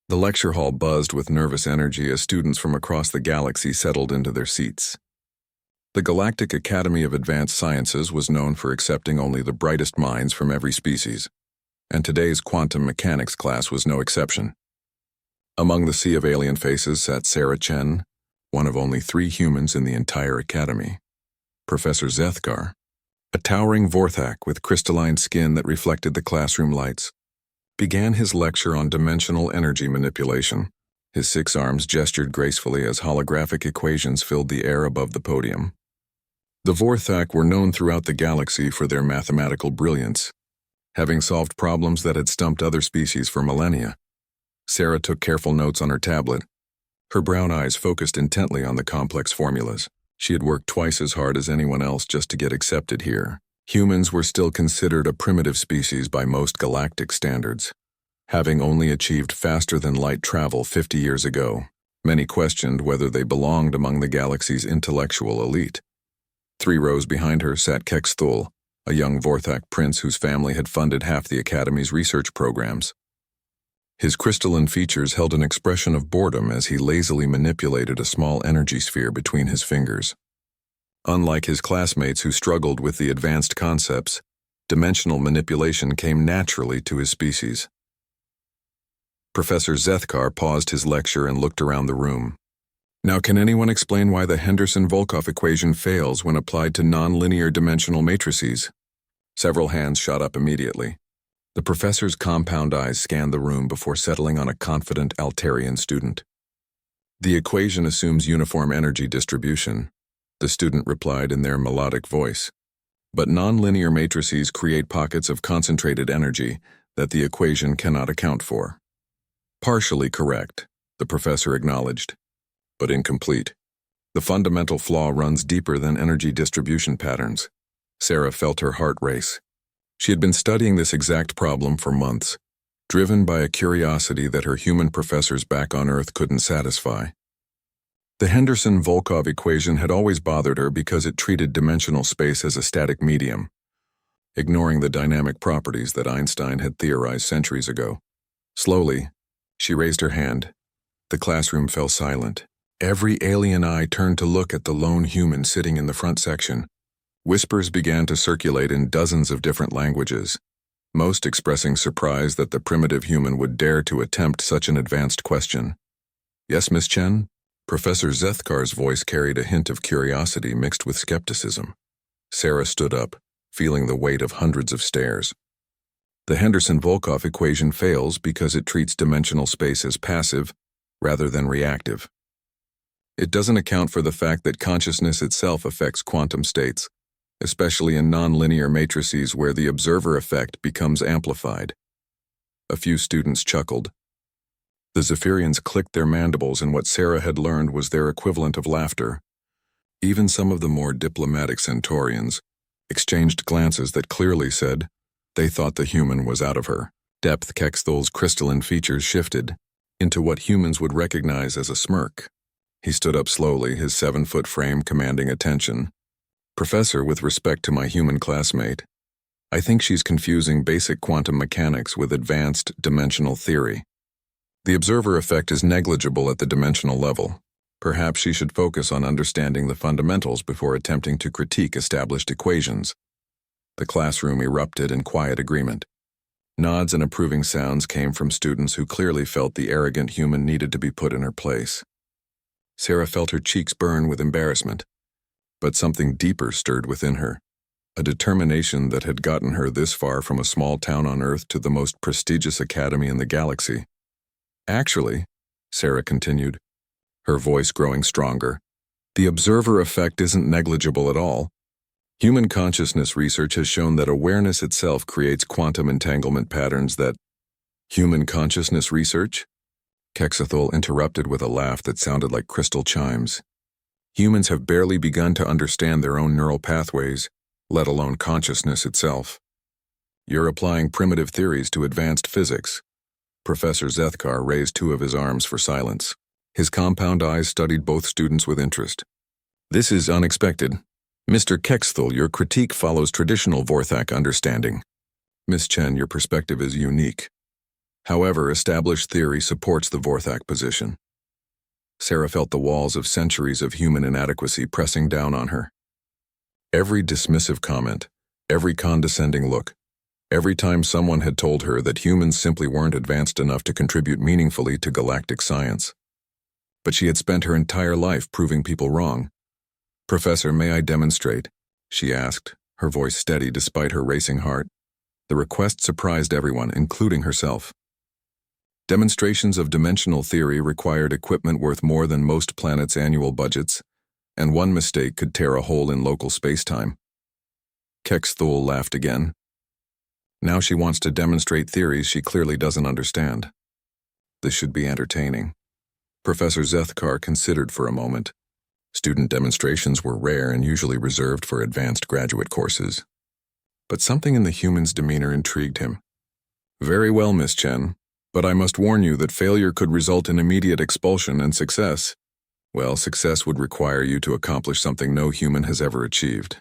The lecture hall buzzed with nervous energy as students from across the galaxy settled into their seats. The Galactic Academy of Advanced Sciences was known for accepting only the brightest minds from every species, and today's quantum mechanics class was no exception. Among the sea of alien faces sat Sarah Chen, one of only 3 humans in the entire academy. Professor Zethkar, a towering Vorthak with crystalline skin that reflected the classroom lights, began his lecture on dimensional energy manipulation. His 6 arms gestured gracefully as holographic equations filled the air above the podium. The Vorthak were known throughout the galaxy for their mathematical brilliance, having solved problems that had stumped other species for millennia. Sarah took careful notes on her tablet, her brown eyes focused intently on the complex formulas. She had worked twice as hard as anyone else just to get accepted here. Humans were still considered a primitive species by most galactic standards, having only achieved faster-than-light travel 50 years ago. Many questioned whether they belonged among the galaxy's intellectual elite. 3 rows behind her sat Kexthul, a young Vorthak prince whose family had funded half the Academy's research programs. His crystalline features held an expression of boredom as he lazily manipulated a small energy sphere between his fingers. Unlike his classmates who struggled with the advanced concepts, dimensional manipulation came naturally to his species. Professor Zethkar paused his lecture and looked around the room. Now, can anyone explain why the Henderson-Volkoff equation fails when applied to nonlinear dimensional matrices? Several hands shot up immediately. The professor's compound eyes scanned the room before settling on a confident Altarian student. The equation assumes uniform energy distribution, the student replied in their melodic voice. But nonlinear matrices create pockets of concentrated energy that the equation cannot account for. Partially correct, the professor acknowledged, but incomplete. The fundamental flaw runs deeper than energy distribution patterns. Sarah felt her heart race. She had been studying this exact problem for months, driven by a curiosity that her human professors back on Earth couldn't satisfy. The Henderson-Volkoff equation had always bothered her because it treated dimensional space as a static medium, ignoring the dynamic properties that Einstein had theorized centuries ago. Slowly, she raised her hand. The classroom fell silent. Every alien eye turned to look at the lone human sitting in the front section. Whispers began to circulate in dozens of different languages, most expressing surprise that the primitive human would dare to attempt such an advanced question. Yes, Miss Chen? Professor Zethkar's voice carried a hint of curiosity mixed with skepticism. Sarah stood up, feeling the weight of hundreds of stares. The Henderson-Volkoff equation fails because it treats dimensional space as passive rather than reactive. It doesn't account for the fact that consciousness itself affects quantum states, especially in nonlinear matrices where the observer effect becomes amplified. A few students chuckled. The Zephyrians clicked their mandibles in what Sarah had learned was their equivalent of laughter. Even some of the more diplomatic Centaurians exchanged glances that clearly said they thought the human was out of her depth. Kexthul's crystalline features shifted into what humans would recognize as a smirk. He stood up slowly, his 7-foot frame commanding attention. Professor, with respect to my human classmate, I think she's confusing basic quantum mechanics with advanced dimensional theory. The observer effect is negligible at the dimensional level. Perhaps she should focus on understanding the fundamentals before attempting to critique established equations. The classroom erupted in quiet agreement. Nods and approving sounds came from students who clearly felt the arrogant human needed to be put in her place. Sarah felt her cheeks burn with embarrassment. But something deeper stirred within her, a determination that had gotten her this far from a small town on Earth to the most prestigious academy in the galaxy. Actually, Sarah continued, her voice growing stronger, the observer effect isn't negligible at all. Human consciousness research has shown that awareness itself creates quantum entanglement patterns that... Human consciousness research? Kexthul interrupted with a laugh that sounded like crystal chimes. Humans have barely begun to understand their own neural pathways, let alone consciousness itself. You're applying primitive theories to advanced physics. Professor Zethkar raised 2 of his arms for silence. His compound eyes studied both students with interest. This is unexpected. Mr. Kexthul, your critique follows traditional Vorthak understanding. Miss Chen, your perspective is unique. However, established theory supports the Vorthak position. Sarah felt the walls of centuries of human inadequacy pressing down on her. Every dismissive comment, every condescending look, every time someone had told her that humans simply weren't advanced enough to contribute meaningfully to galactic science. But she had spent her entire life proving people wrong. "Professor, may I demonstrate?" she asked, her voice steady despite her racing heart. The request surprised everyone, including herself. Demonstrations of dimensional theory required equipment worth more than most planets' annual budgets, and one mistake could tear a hole in local spacetime. Kexthul laughed again. Now she wants to demonstrate theories she clearly doesn't understand. This should be entertaining. Professor Zethkar considered for a moment. Student demonstrations were rare and usually reserved for advanced graduate courses. But something in the human's demeanor intrigued him. "Very well, Miss Chen, but I must warn you that failure could result in immediate expulsion, and success, well, success would require you to accomplish something no human has ever achieved."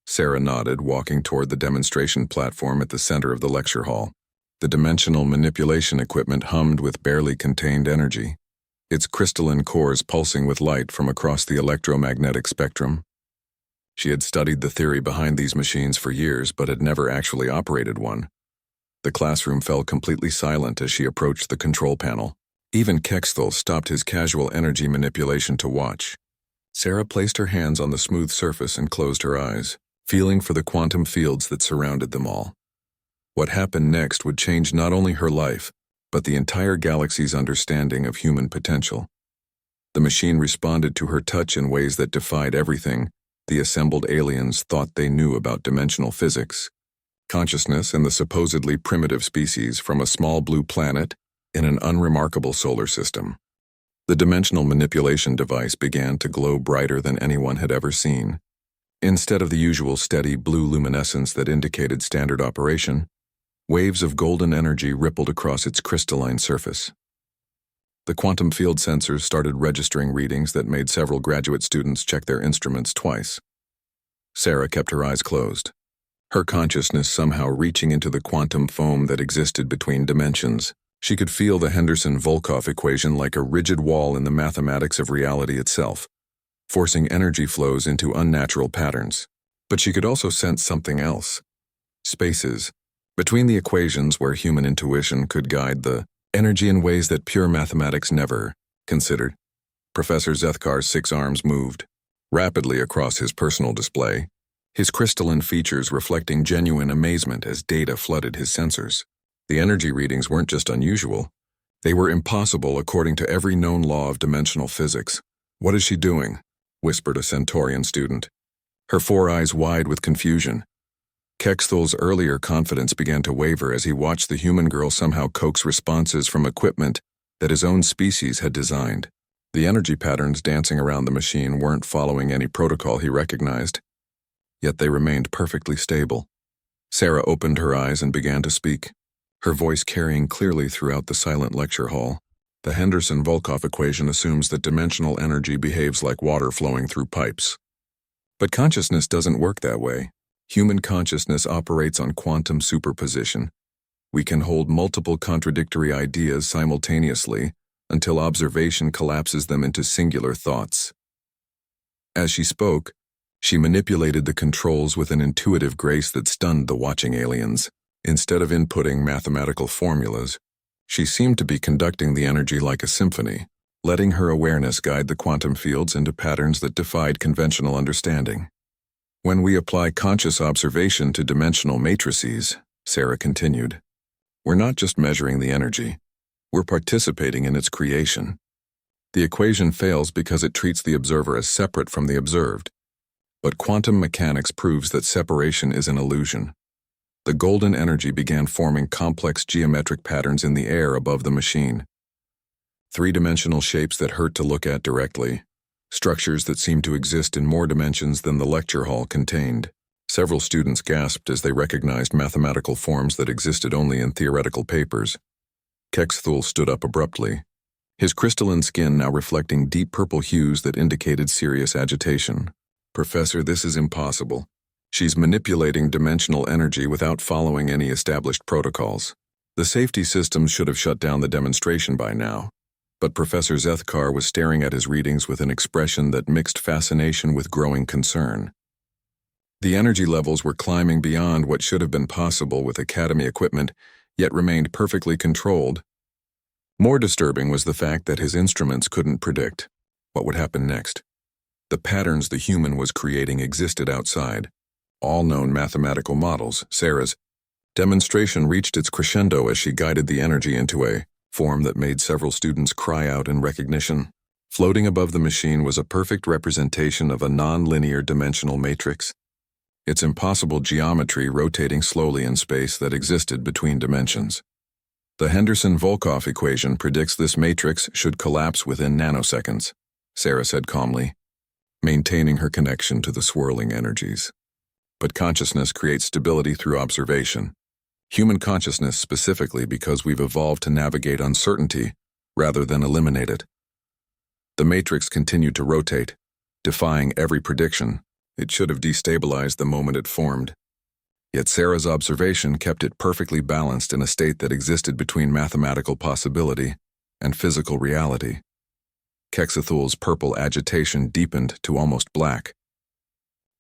Sarah nodded, walking toward the demonstration platform at the center of the lecture hall. The dimensional manipulation equipment hummed with barely contained energy, its crystalline cores pulsing with light from across the electromagnetic spectrum. She had studied the theory behind these machines for years, but had never actually operated one. The classroom fell completely silent as she approached the control panel. Even Kexthul stopped his casual energy manipulation to watch. Sarah placed her hands on the smooth surface and closed her eyes, feeling for the quantum fields that surrounded them all. What happened next would change not only her life, but the entire galaxy's understanding of human potential. The machine responded to her touch in ways that defied everything the assembled aliens thought they knew about dimensional physics, consciousness, and the supposedly primitive species from a small blue planet in an unremarkable solar system. The dimensional manipulation device began to glow brighter than anyone had ever seen. Instead of the usual steady blue luminescence that indicated standard operation, waves of golden energy rippled across its crystalline surface. The quantum field sensors started registering readings that made several graduate students check their instruments twice. Sarah kept her eyes closed, her consciousness somehow reaching into the quantum foam that existed between dimensions. She could feel the Henderson-Volkoff equation like a rigid wall in the mathematics of reality itself, forcing energy flows into unnatural patterns. But she could also sense something else. Spaces between the equations where human intuition could guide the energy in ways that pure mathematics never considered. Professor Zethkar's 6 arms moved rapidly across his personal display, his crystalline features reflecting genuine amazement as data flooded his sensors. The energy readings weren't just unusual, they were impossible according to every known law of dimensional physics. "What is she doing?" whispered a Centaurian student, her 4 eyes wide with confusion. Kexthul's earlier confidence began to waver as he watched the human girl somehow coax responses from equipment that his own species had designed. The energy patterns dancing around the machine weren't following any protocol he recognized, yet they remained perfectly stable. Sarah opened her eyes and began to speak, her voice carrying clearly throughout the silent lecture hall. "The Henderson-Volkoff equation assumes that dimensional energy behaves like water flowing through pipes. But consciousness doesn't work that way. Human consciousness operates on quantum superposition. We can hold multiple contradictory ideas simultaneously until observation collapses them into singular thoughts." As she spoke, she manipulated the controls with an intuitive grace that stunned the watching aliens. Instead of inputting mathematical formulas, she seemed to be conducting the energy like a symphony, letting her awareness guide the quantum fields into patterns that defied conventional understanding. "When we apply conscious observation to dimensional matrices," Sarah continued, "we're not just measuring the energy, we're participating in its creation. The equation fails because it treats the observer as separate from the observed, but quantum mechanics proves that separation is an illusion." The golden energy began forming complex geometric patterns in the air above the machine. 3-dimensional shapes that hurt to look at directly, structures that seemed to exist in more dimensions than the lecture hall contained. Several students gasped as they recognized mathematical forms that existed only in theoretical papers. Kexthul stood up abruptly, his crystalline skin now reflecting deep purple hues that indicated serious agitation. "Professor, this is impossible. She's manipulating dimensional energy without following any established protocols. The safety systems should have shut down the demonstration by now, but Professor Zethkar was staring at his readings with an expression that mixed fascination with growing concern. The energy levels were climbing beyond what should have been possible with Academy equipment, yet remained perfectly controlled. More disturbing was the fact that his instruments couldn't predict what would happen next. The patterns the human was creating existed outside. All known mathematical models. Sarah's demonstration reached its crescendo as she guided the energy into a form that made several students cry out in recognition. Floating above the machine was a perfect representation of a non-linear dimensional matrix, its impossible geometry rotating slowly in space that existed between dimensions. The Henderson-Volkoff equation predicts this matrix should collapse within nanoseconds, Sarah said calmly, maintaining her connection to the swirling energies. But consciousness creates stability through observation. Human consciousness specifically because we've evolved to navigate uncertainty rather than eliminate it. The matrix continued to rotate, defying every prediction. It should have destabilized the moment it formed. Yet Sarah's observation kept it perfectly balanced in a state that existed between mathematical possibility and physical reality. Quetzalcoatl's purple agitation deepened to almost black.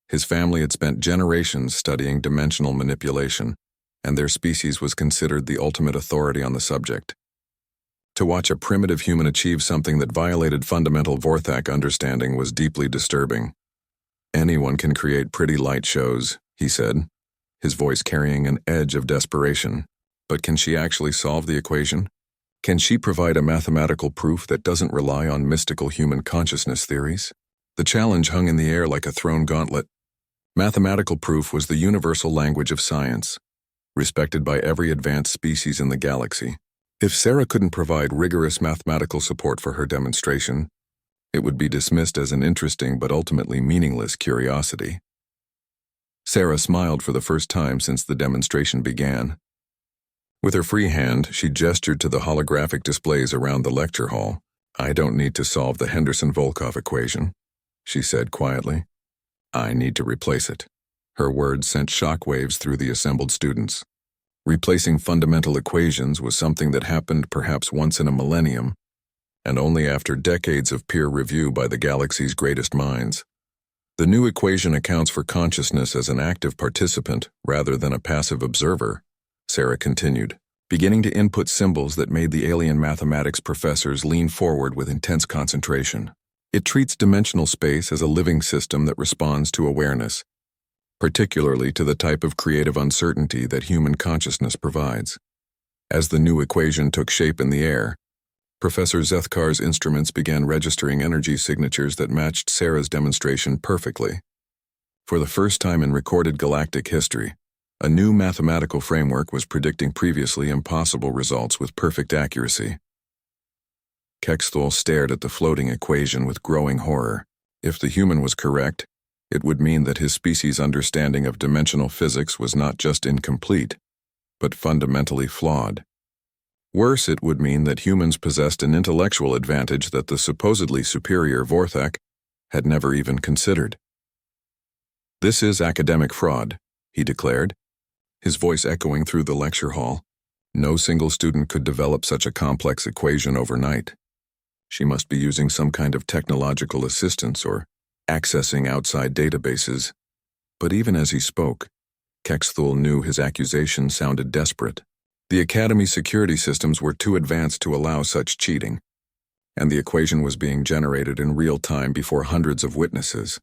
His family had spent generations studying dimensional manipulation, and their species was considered the ultimate authority on the subject. To watch a primitive human achieve something that violated fundamental Vorthak understanding was deeply disturbing. "Anyone can create pretty light shows," he said, his voice carrying an edge of desperation. "But can she actually solve the equation? Can she provide a mathematical proof that doesn't rely on mystical human consciousness theories?" The challenge hung in the air like a thrown gauntlet. Mathematical proof was the universal language of science, respected by every advanced species in the galaxy. If Sarah couldn't provide rigorous mathematical support for her demonstration, it would be dismissed as an interesting but ultimately meaningless curiosity. Sarah smiled for the first time since the demonstration began. With her free hand, she gestured to the holographic displays around the lecture hall. "I don't need to solve the Henderson-Volkoff equation," she said quietly. "I need to replace it." Her words sent shockwaves through the assembled students. Replacing fundamental equations was something that happened perhaps once in a millennium, and only after decades of peer review by the galaxy's greatest minds. The new equation accounts for consciousness as an active participant rather than a passive observer, Sarah continued, beginning to input symbols that made the alien mathematics professors lean forward with intense concentration. It treats dimensional space as a living system that responds to awareness, particularly to the type of creative uncertainty that human consciousness provides. As the new equation took shape in the air, Professor Zethkar's instruments began registering energy signatures that matched Sarah's demonstration perfectly. For the first time in recorded galactic history, a new mathematical framework was predicting previously impossible results with perfect accuracy. Quetzalcoatl stared at the floating equation with growing horror. If the human was correct, it would mean that his species' understanding of dimensional physics was not just incomplete, but fundamentally flawed. Worse, it would mean that humans possessed an intellectual advantage that the supposedly superior Vorthak had never even considered. "This is academic fraud," he declared, his voice echoing through the lecture hall. "No single student could develop such a complex equation overnight. She must be using some kind of technological assistance or accessing outside databases." But even as he spoke, Quetzalcoatl knew his accusation sounded desperate. The Academy's security systems were too advanced to allow such cheating, and the equation was being generated in real time before hundreds of witnesses.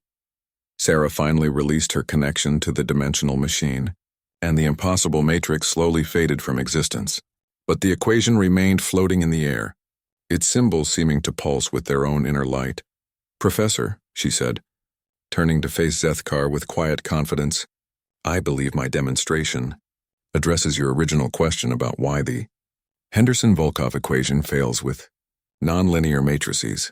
Sarah finally released her connection to the dimensional machine, and the impossible matrix slowly faded from existence. But the equation remained floating in the air, its symbols seeming to pulse with their own inner light. "Professor," she said, turning to face Zethkar with quiet confidence, "I believe my demonstration addresses your original question about why the Henderson-Volkoff equation fails with nonlinear matrices."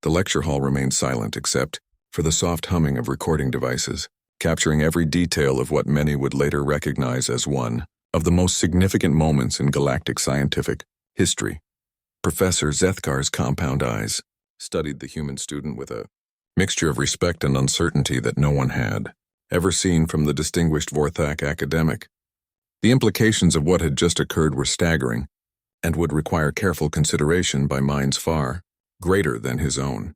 The lecture hall remained silent except for the soft humming of recording devices, capturing every detail of what many would later recognize as one of the most significant moments in galactic scientific history. Professor Zethkar's compound eyes studied the human student with a mixture of respect and uncertainty that no one had ever seen from the distinguished Vorthak academic. The implications of what had just occurred were staggering and would require careful consideration by minds far greater than his own.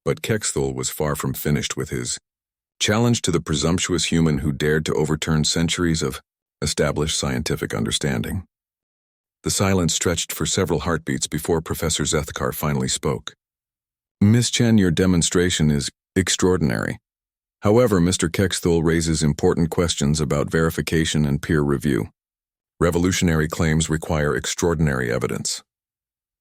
But Kexthul was far from finished with his challenge to the presumptuous human who dared to overturn centuries of established scientific understanding. The silence stretched for several heartbeats before Professor Zethkar finally spoke. Miss Chen, your demonstration is extraordinary. However, Mr. Kexthul raises important questions about verification and peer review. Revolutionary claims require extraordinary evidence.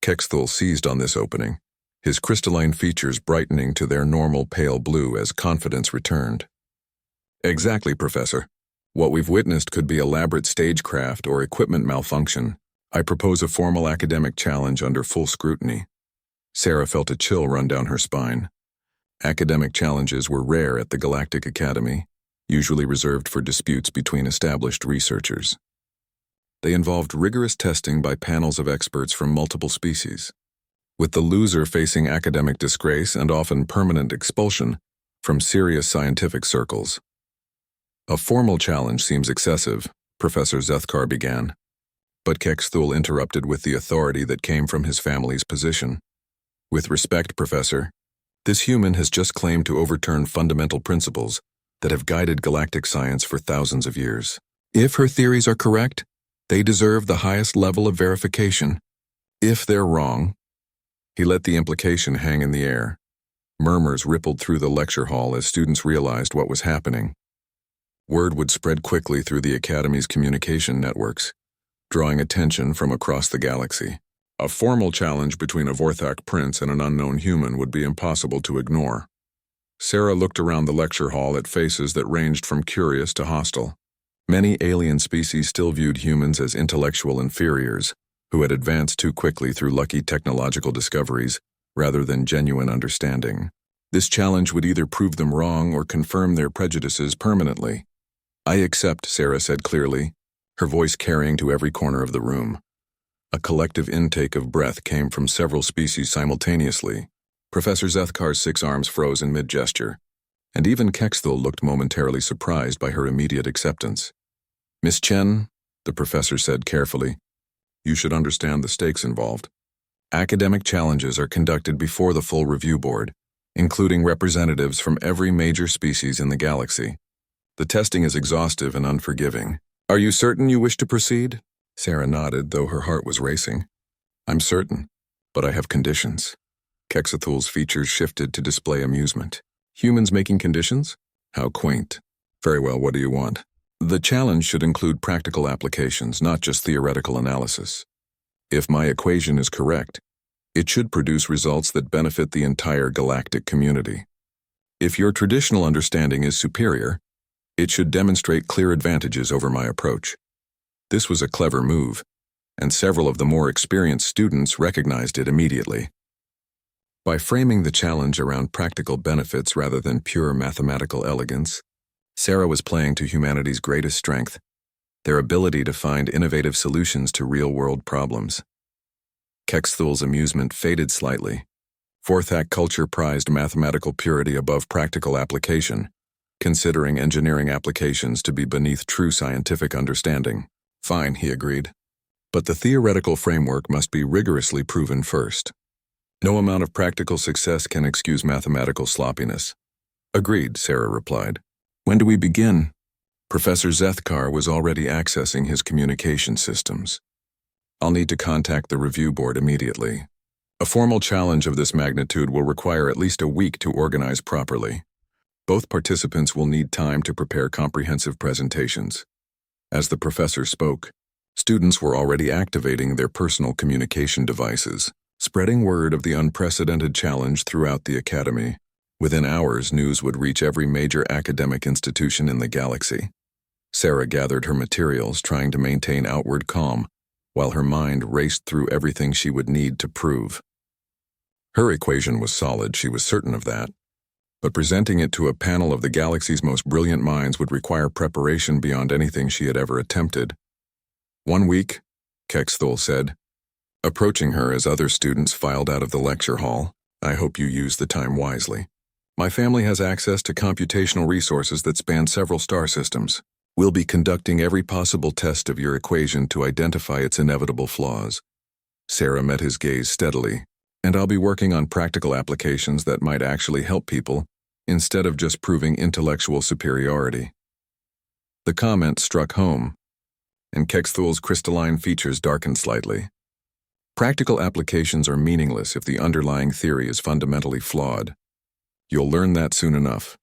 Kexthul seized on this opening, his crystalline features brightening to their normal pale blue as confidence returned. Exactly, Professor. What we've witnessed could be elaborate stagecraft or equipment malfunction. I propose a formal academic challenge under full scrutiny. Sarah felt a chill run down her spine. Academic challenges were rare at the Galactic Academy, usually reserved for disputes between established researchers. They involved rigorous testing by panels of experts from multiple species, with the loser facing academic disgrace and often permanent expulsion from serious scientific circles. A formal challenge seems excessive, Professor Zethkar began, but Kexthul interrupted with the authority that came from his family's position. With respect, Professor, this human has just claimed to overturn fundamental principles that have guided galactic science for thousands of years. If her theories are correct, they deserve the highest level of verification. If they're wrong, he let the implication hang in the air. Murmurs rippled through the lecture hall as students realized what was happening. Word would spread quickly through the Academy's communication networks, drawing attention from across the galaxy. A formal challenge between a Vorthak prince and an unknown human would be impossible to ignore. Sarah looked around the lecture hall at faces that ranged from curious to hostile. Many alien species still viewed humans as intellectual inferiors, who had advanced too quickly through lucky technological discoveries rather than genuine understanding. This challenge would either prove them wrong or confirm their prejudices permanently. I accept, Sarah said clearly, her voice carrying to every corner of the room. A collective intake of breath came from several species simultaneously. Professor Zethkar's 6 arms froze in mid-gesture, and even Kexthul looked momentarily surprised by her immediate acceptance. Miss Chen, the professor said carefully, you should understand the stakes involved. Academic challenges are conducted before the full review board, including representatives from every major species in the galaxy. The testing is exhaustive and unforgiving. Are you certain you wish to proceed? Sarah nodded, though her heart was racing. I'm certain, but I have conditions. Kexthul's features shifted to display amusement. Humans making conditions? How quaint. Very well, what do you want? The challenge should include practical applications, not just theoretical analysis. If my equation is correct, it should produce results that benefit the entire galactic community. If your traditional understanding is superior, it should demonstrate clear advantages over my approach. This was a clever move, and several of the more experienced students recognized it immediately. By framing the challenge around practical benefits rather than pure mathematical elegance, Sarah was playing to humanity's greatest strength, their ability to find innovative solutions to real-world problems. Kexthul's amusement faded slightly. Vorthak culture prized mathematical purity above practical application, considering engineering applications to be beneath true scientific understanding. Fine, he agreed. But the theoretical framework must be rigorously proven first. No amount of practical success can excuse mathematical sloppiness. Agreed, Sarah replied. When do we begin? Professor Zethkar was already accessing his communication systems. I'll need to contact the review board immediately. A formal challenge of this magnitude will require at least a week to organize properly. Both participants will need time to prepare comprehensive presentations. As the professor spoke, students were already activating their personal communication devices, spreading word of the unprecedented challenge throughout the academy. Within hours, news would reach every major academic institution in the galaxy. Sarah gathered her materials, trying to maintain outward calm, while her mind raced through everything she would need to prove. Her equation was solid, she was certain of that. But presenting it to a panel of the galaxy's most brilliant minds would require preparation beyond anything she had ever attempted. 1 week, Kexthul said, approaching her as other students filed out of the lecture hall. I hope you use the time wisely. My family has access to computational resources that span several star systems. We'll be conducting every possible test of your equation to identify its inevitable flaws. Sarah met his gaze steadily. And I'll be working on practical applications that might actually help people, instead of just proving intellectual superiority. The comment struck home, and Kexthul's crystalline features darkened slightly. Practical applications are meaningless if the underlying theory is fundamentally flawed. You'll learn that soon enough.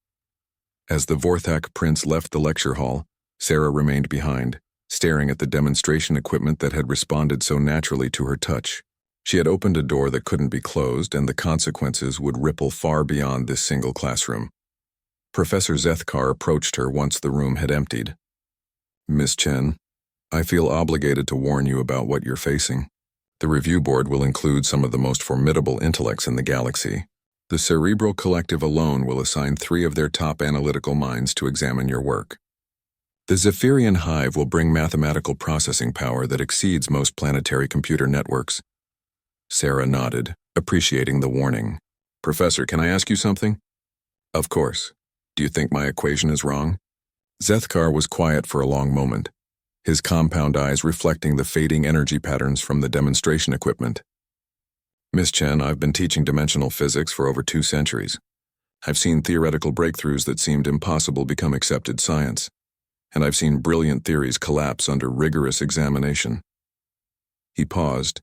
As the Vorthak prince left the lecture hall, Sarah remained behind, staring at the demonstration equipment that had responded so naturally to her touch. She had opened a door that couldn't be closed, and the consequences would ripple far beyond this single classroom. Professor Zethkar approached her once the room had emptied. Miss Chen, I feel obligated to warn you about what you're facing. The review board will include some of the most formidable intellects in the galaxy. The Cerebral Collective alone will assign 3 of their top analytical minds to examine your work. The Zephyrian Hive will bring mathematical processing power that exceeds most planetary computer networks. Sarah nodded, appreciating the warning. Professor, can I ask you something? Of course. Do you think my equation is wrong? Zethkar was quiet for a long moment, his compound eyes reflecting the fading energy patterns from the demonstration equipment. Miss Chen, I've been teaching dimensional physics for over 2 centuries. I've seen theoretical breakthroughs that seemed impossible become accepted science, and I've seen brilliant theories collapse under rigorous examination. He paused,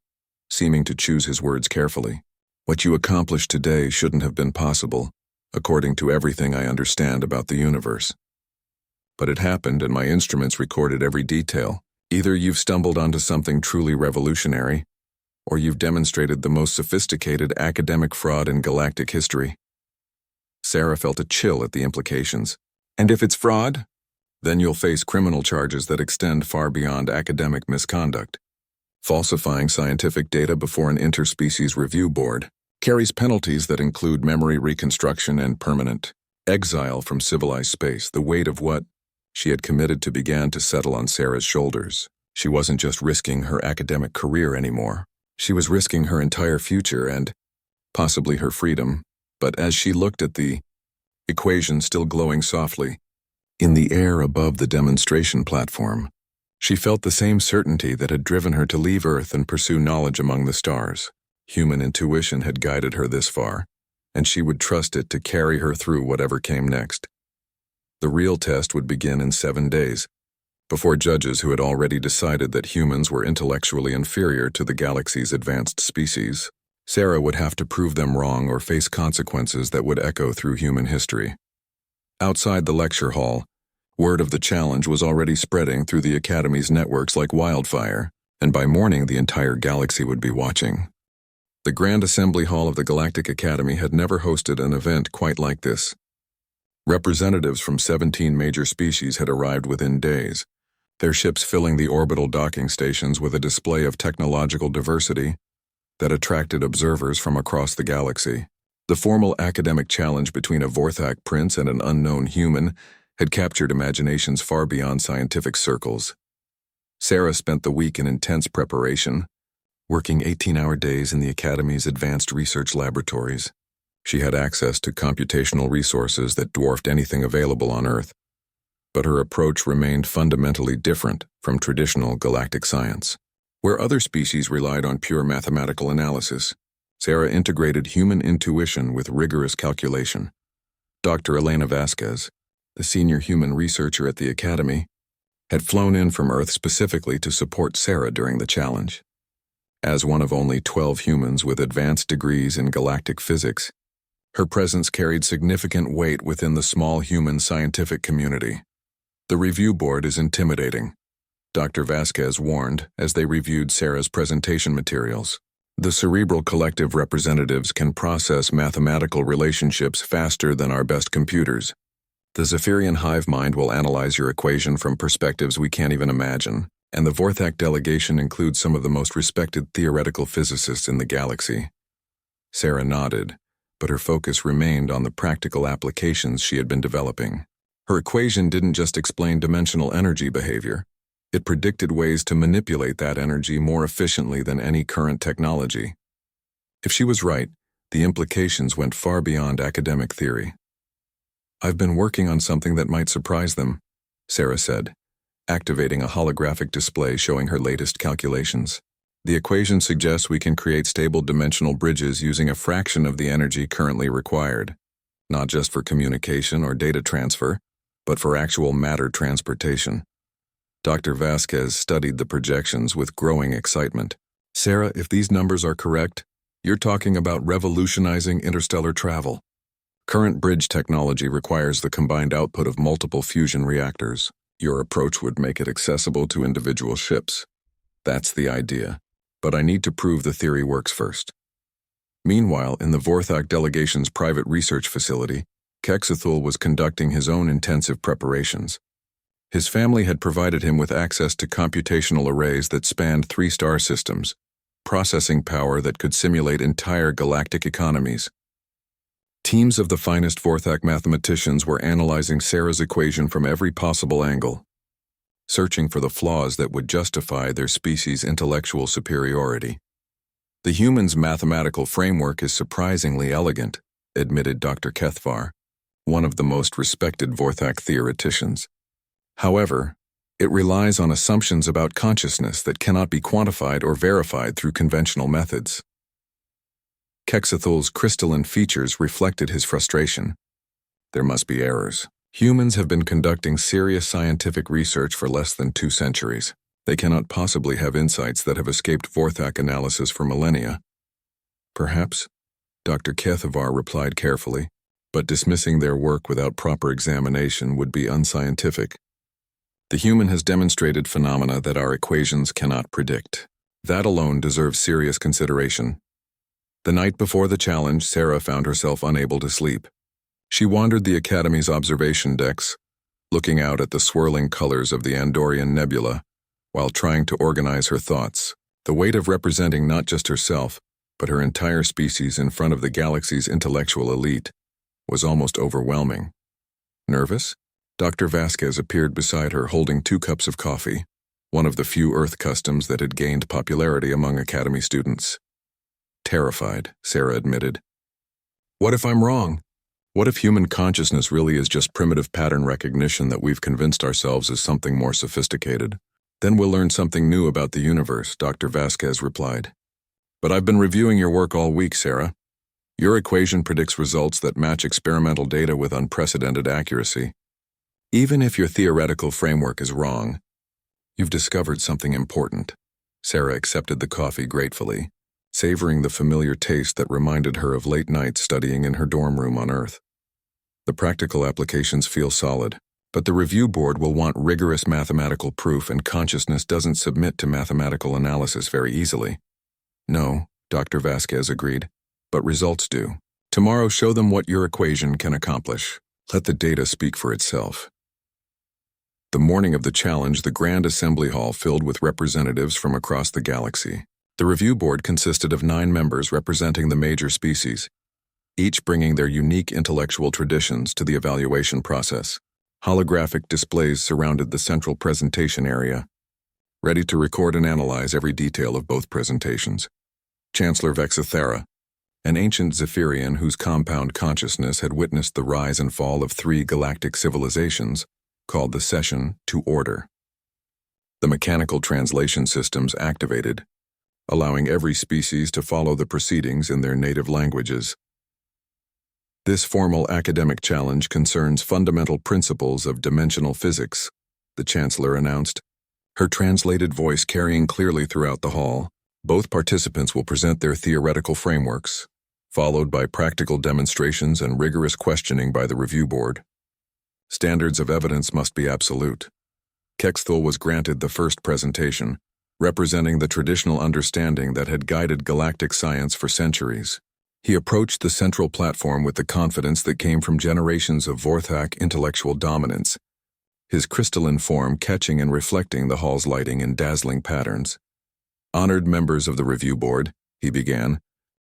seeming to choose his words carefully. What you accomplished today shouldn't have been possible, according to everything I understand about the universe. But it happened, and my instruments recorded every detail. Either you've stumbled onto something truly revolutionary, or you've demonstrated the most sophisticated academic fraud in galactic history. Sarah felt a chill at the implications. And if it's fraud, then you'll face criminal charges that extend far beyond academic misconduct. Falsifying scientific data before an interspecies review board carries penalties that include memory reconstruction and permanent exile from civilized space. The weight of what she had committed to began to settle on Sarah's shoulders. She wasn't just risking her academic career anymore. She was risking her entire future and possibly her freedom. But as she looked at the equation still glowing softly in the air above the demonstration platform, she felt the same certainty that had driven her to leave Earth and pursue knowledge among the stars. Human intuition had guided her this far, and she would trust it to carry her through whatever came next. The real test would begin in 7 days, before judges who had already decided that humans were intellectually inferior to the galaxy's advanced species. Sarah would have to prove them wrong or face consequences that would echo through human history. Outside the lecture hall, word of the challenge was already spreading through the Academy's networks like wildfire, and by morning the entire galaxy would be watching. The Grand Assembly Hall of the Galactic Academy had never hosted an event quite like this. Representatives from 17 major species had arrived within days, their ships filling the orbital docking stations with a display of technological diversity that attracted observers from across the galaxy. The formal academic challenge between a Vorthak prince and an unknown human had captured imaginations far beyond scientific circles. Sarah spent the week in intense preparation, working 18-hour days in the Academy's advanced research laboratories. She had access to computational resources that dwarfed anything available on Earth, but her approach remained fundamentally different from traditional galactic science. Where other species relied on pure mathematical analysis, Sarah integrated human intuition with rigorous calculation. Dr. Elena Vasquez, the senior human researcher at the Academy, had flown in from Earth specifically to support Sarah during the challenge. As one of only 12 humans with advanced degrees in galactic physics, her presence carried significant weight within the small human scientific community. The review board is intimidating, Dr. Vasquez warned as they reviewed Sarah's presentation materials. The Cerebral Collective representatives can process mathematical relationships faster than our best computers. The Zephyrian hive mind will analyze your equation from perspectives we can't even imagine, and the Vorthak delegation includes some of the most respected theoretical physicists in the galaxy. Sarah nodded, but her focus remained on the practical applications she had been developing. Her equation didn't just explain dimensional energy behavior. It predicted ways to manipulate that energy more efficiently than any current technology. If she was right, the implications went far beyond academic theory. I've been working on something that might surprise them, Sarah said, activating a holographic display showing her latest calculations. The equation suggests we can create stable dimensional bridges using a fraction of the energy currently required, not just for communication or data transfer, but for actual matter transportation. Dr. Vasquez studied the projections with growing excitement. Sarah, if these numbers are correct, you're talking about revolutionizing interstellar travel. Current bridge technology requires the combined output of multiple fusion reactors. Your approach would make it accessible to individual ships. That's the idea. But I need to prove the theory works first. Meanwhile, in the Vorthak delegation's private research facility, Quetzalcoatl was conducting his own intensive preparations. His family had provided him with access to computational arrays that spanned 3 star systems, processing power that could simulate entire galactic economies. Teams of the finest Vorthak mathematicians were analyzing Sarah's equation from every possible angle, searching for the flaws that would justify their species' intellectual superiority. The human's mathematical framework is surprisingly elegant, admitted Dr. Kethvar, one of the most respected Vorthak theoreticians. However, it relies on assumptions about consciousness that cannot be quantified or verified through conventional methods. Quetzalcoatl's crystalline features reflected his frustration. There must be errors. Humans have been conducting serious scientific research for less than 2 centuries. They cannot possibly have insights that have escaped Vorthak analysis for millennia. Perhaps, Dr. Kethavar replied carefully, but dismissing their work without proper examination would be unscientific. The human has demonstrated phenomena that our equations cannot predict. That alone deserves serious consideration. The night before the challenge, Sarah found herself unable to sleep. She wandered the Academy's observation decks, looking out at the swirling colors of the Andorian nebula, while trying to organize her thoughts. The weight of representing not just herself, but her entire species in front of the galaxy's intellectual elite was almost overwhelming. Nervous? Dr. Vasquez appeared beside her holding 2 cups of coffee, one of the few Earth customs that had gained popularity among Academy students. Terrified, Sarah admitted. What if I'm wrong? What if human consciousness really is just primitive pattern recognition that we've convinced ourselves is something more sophisticated? Then we'll learn something new about the universe, Dr. Vasquez replied. But I've been reviewing your work all week, Sarah. Your equation predicts results that match experimental data with unprecedented accuracy. Even if your theoretical framework is wrong, you've discovered something important. Sarah accepted the coffee gratefully, savoring the familiar taste that reminded her of late nights studying in her dorm room on Earth. The practical applications feel solid, but the review board will want rigorous mathematical proof, and consciousness doesn't submit to mathematical analysis very easily. No, Dr. Vasquez agreed, but results do. Tomorrow, show them what your equation can accomplish. Let the data speak for itself. The morning of the challenge, the Grand Assembly Hall filled with representatives from across the galaxy. The review board consisted of 9 members representing the major species, each bringing their unique intellectual traditions to the evaluation process. Holographic displays surrounded the central presentation area, ready to record and analyze every detail of both presentations. Chancellor Vexathera, an ancient Zephyrian whose compound consciousness had witnessed the rise and fall of 3 galactic civilizations, called the session to order. The mechanical translation systems activated, allowing every species to follow the proceedings in their native languages. This formal academic challenge concerns fundamental principles of dimensional physics, the Chancellor announced, her translated voice carrying clearly throughout the hall. Both participants will present their theoretical frameworks, followed by practical demonstrations and rigorous questioning by the review board. Standards of evidence must be absolute. Quetzalcoatl was granted the first presentation, representing the traditional understanding that had guided galactic science for centuries. He approached the central platform with the confidence that came from generations of Vorthak intellectual dominance, his crystalline form catching and reflecting the hall's lighting in dazzling patterns. Honored members of the review board, he began,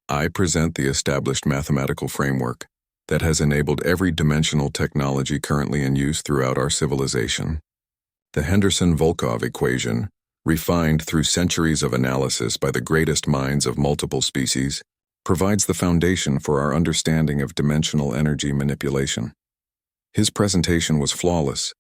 I present the established mathematical framework that has enabled every dimensional technology currently in use throughout our civilization. The Henderson-Volkov equation, refined through centuries of analysis by the greatest minds of multiple species, provides the foundation for our understanding of dimensional energy manipulation. His presentation was flawless,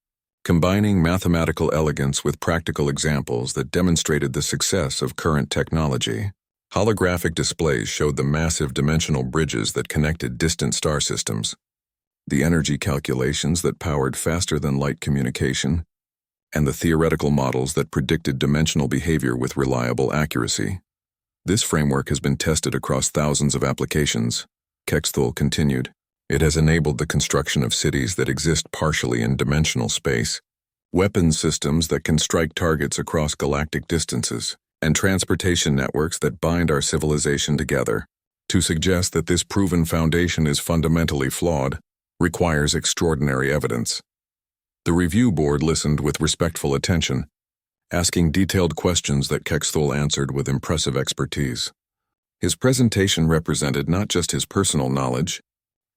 combining mathematical elegance with practical examples that demonstrated the success of current technology. Holographic displays showed the massive dimensional bridges that connected distant star systems, the energy calculations that powered faster-than-light communication, and the theoretical models that predicted dimensional behavior with reliable accuracy. This framework has been tested across thousands of applications, Kexthul continued. It has enabled the construction of cities that exist partially in dimensional space, weapons systems that can strike targets across galactic distances, and transportation networks that bind our civilization together. To suggest that this proven foundation is fundamentally flawed requires extraordinary evidence. The review board listened with respectful attention, asking detailed questions that Kexthul answered with impressive expertise. His presentation represented not just his personal knowledge,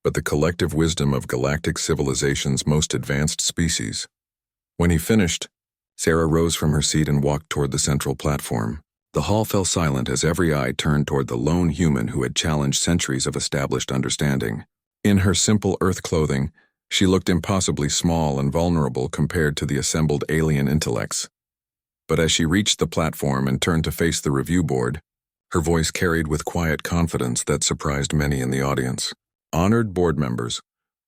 but the collective wisdom of galactic civilization's most advanced species. When he finished, Sarah rose from her seat and walked toward the central platform. The hall fell silent as every eye turned toward the lone human who had challenged centuries of established understanding. In her simple Earth clothing, she looked impossibly small and vulnerable compared to the assembled alien intellects. But as she reached the platform and turned to face the review board, her voice carried with quiet confidence that surprised many in the audience. Honored board members,